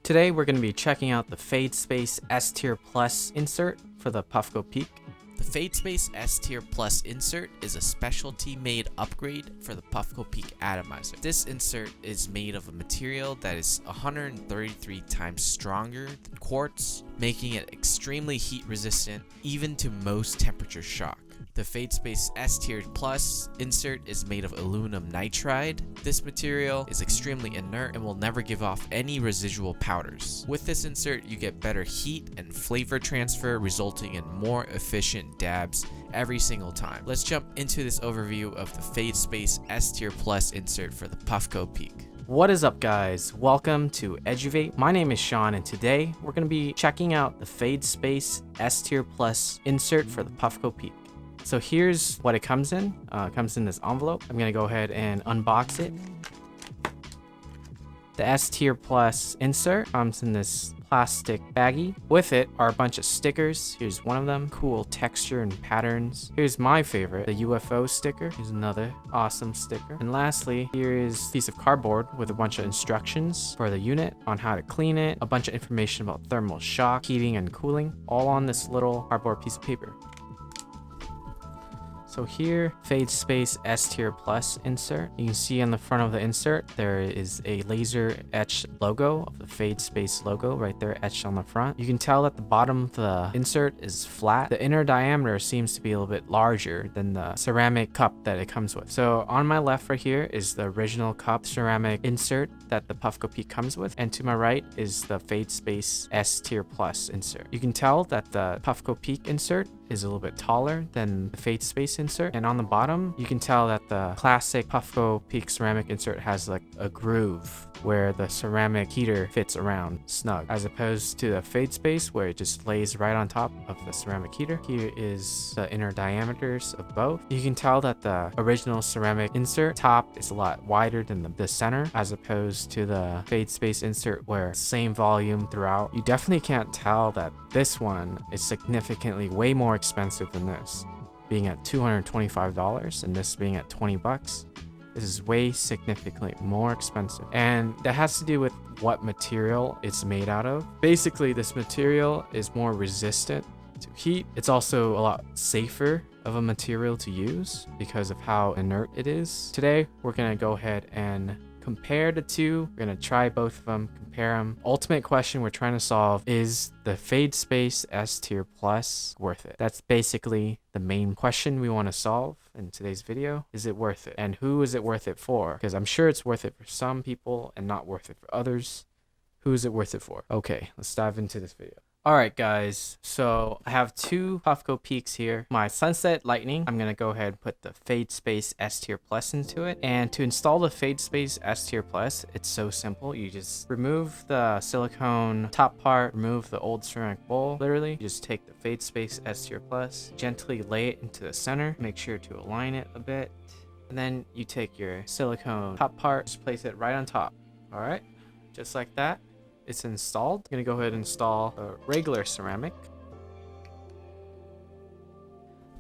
Today we're going to be checking out the Fadespace S-Tier Plus insert for the Puffco Peak. The Fadespace S-Tier Plus insert is a specialty-made upgrade for the Puffco Peak atomizer. This insert is made of a material that is 133 times stronger than quartz, making it extremely heat-resistant, even to most temperature shock. The Fadespace S-Tier Plus insert is made of aluminum nitride. This material is extremely inert and will never give off any residual powders. With this insert, you get better heat and flavor transfer, resulting in more efficient dabs every single time. Let's jump into this overview of the Fadespace S-Tier Plus insert for the Puffco Peak. What is up, guys? Welcome to EDUVAPE. My name is Sean, and today we're going to be checking out the Fadespace S-Tier Plus insert for the Puffco Peak. So here's what it comes in. It comes in this envelope. I'm going to go ahead and unbox it. The S-Tier Plus insert comes in this plastic baggie. With it are a bunch of stickers. Here's one of them. Cool texture and patterns. Here's my favorite, the UFO sticker. Here's another awesome sticker. And lastly, here is a piece of cardboard with a bunch of instructions for the unit on how to clean it, a bunch of information about thermal shock, heating and cooling, all on this little cardboard piece of paper. So here, Fadespace S-Tier Plus insert. You can see on the front of the insert, there is a laser etched logo of the Fadespace logo right there etched on the front. You can tell that the bottom of the insert is flat. The inner diameter seems to be a little bit larger than the ceramic cup that it comes with. So on my left right here is the original cup ceramic insert that the Puffco Peak comes with. And to my right is the Fadespace S-Tier Plus insert. You can tell that the Puffco Peak insert is a little bit taller than the Fadespace insert, and on the bottom you can tell that the classic Puffco Peak ceramic insert has like a groove where the ceramic heater fits around snug, as opposed to the Fadespace where it just lays right on top of the ceramic heater. Here is the inner diameters of both. You can tell that the original ceramic insert top is a lot wider than the center, as opposed to the Fadespace insert where same volume throughout. You definitely can't tell that this one is significantly way more expensive than this, being at $225 and this being at 20 bucks. This is way significantly more expensive, and that has to do with what material it's made out of. Basically, this material is more resistant to heat. It's also a lot safer of a material to use because of how inert it is. Today we're gonna go ahead and compare the two. We're gonna try both of them, compare them. Ultimate question we're trying to solve is the Fadespace S-Tier Plus worth it? That's basically the main question we want to solve in today's video. Is it worth it? And who is it worth it for? Because I'm sure it's worth it for some people and not worth it for others. Who is it worth it for? Okay, let's dive into this video. Alright guys, so I have two Puffco Peaks here. My Sunset Lightning, I'm going to go ahead and put the Fadespace S-Tier Plus into it. And to install the Fadespace S-Tier Plus, it's so simple. You just remove the silicone top part, remove the old ceramic bowl. Literally, you just take the Fadespace S-Tier Plus, gently lay it into the center, make sure to align it a bit. And then you take your silicone top part, just place it right on top. Alright, just like that. It's installed. I'm gonna go ahead and install a regular ceramic.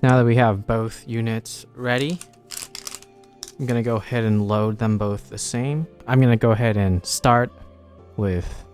Now that we have both units ready, I'm gonna go ahead and load them both the same. I'm gonna go ahead and start with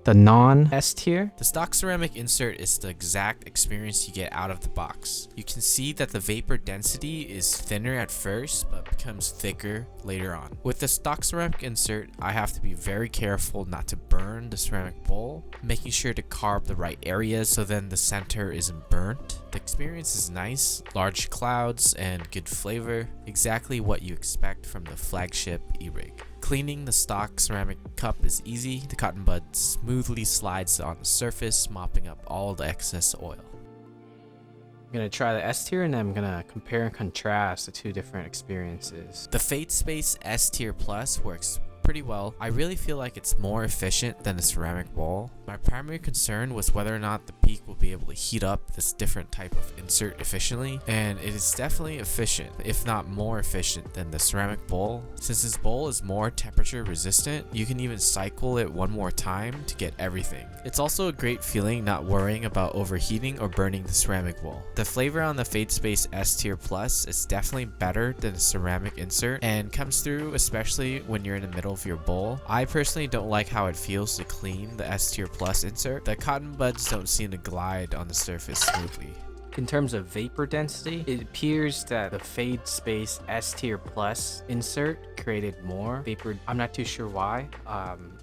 the non-S tier. The stock ceramic insert is the exact experience you get out of the box. You can see that the vapor density is thinner at first, but becomes thicker later on. With the stock ceramic insert, I have to be very careful not to burn the ceramic bowl, making sure to carve the right areas so then the center isn't burnt. The experience is nice, large clouds and good flavor, exactly what you expect from the flagship e-rig. Cleaning the stock ceramic cup is easy. The cotton bud smoothly slides on the surface, mopping up all the excess oil. I'm gonna try the S tier and then I'm gonna compare and contrast the two different experiences. The Fadespace S-Tier Plus works pretty well. I really feel like it's more efficient than the ceramic bowl. My primary concern was whether or not the Peak will be able to heat up this different type of insert efficiently, and it is definitely efficient, if not more efficient than the ceramic bowl. Since this bowl is more temperature resistant, you can even cycle it one more time to get everything. It's also a great feeling not worrying about overheating or burning the ceramic bowl. The flavor on the Fadespace S-Tier Plus is definitely better than the ceramic insert and comes through especially when you're in the middle of your bowl. I personally don't like how it feels to clean the S-Tier Plus insert. The cotton buds don't seem to glide on the surface smoothly. In terms of vapor density, it appears that the Fadespace S-Tier Plus insert created more vapor. I'm not too sure why.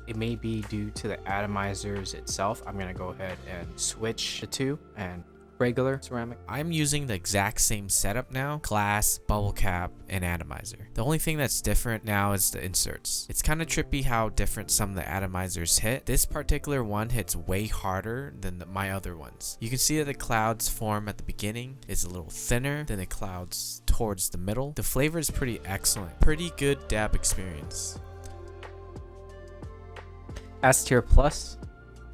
It may be due to the atomizers itself. I'm gonna go ahead and switch the two and regular ceramic. I'm using the exact same setup now: glass, bubble cap, and atomizer. The only thing that's different now is the inserts. It's kind of trippy how different some of the atomizers hit. This particular one hits way harder than my other ones. You can see that the clouds form at the beginning is a little thinner than the clouds towards the middle. The flavor is pretty excellent. Pretty good dab experience. S-Tier Plus.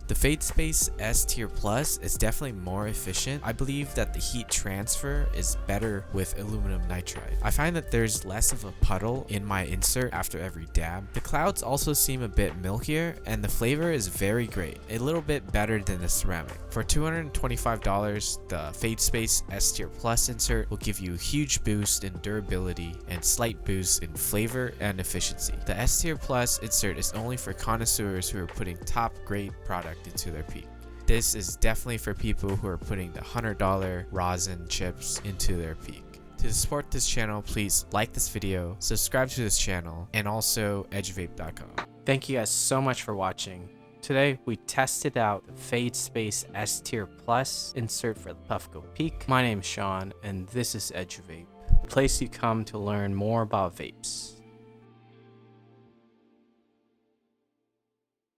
The Fadespace S-Tier Plus is definitely more efficient. I believe that the heat transfer is better with aluminum nitride. I find that there's less of a puddle in my insert after every dab. The clouds also seem a bit milkier, and the flavor is very great, a little bit better than the ceramic. For $225, the Fadespace S-Tier Plus insert will give you a huge boost in durability and slight boost in flavor and efficiency. The S-Tier Plus insert is only for connoisseurs who are putting top grade product into their peak. This is definitely for people who are putting the $100 rosin chips into their peak. To support this channel, please like this video, subscribe to this channel, and also EDUVAPE.com. Thank you guys so much for watching. Today we tested out the Fadespace S-Tier Plus insert for the Puffco Peak. My name is Sean, and this is EDUVAPE, the place you come to learn more about vapes.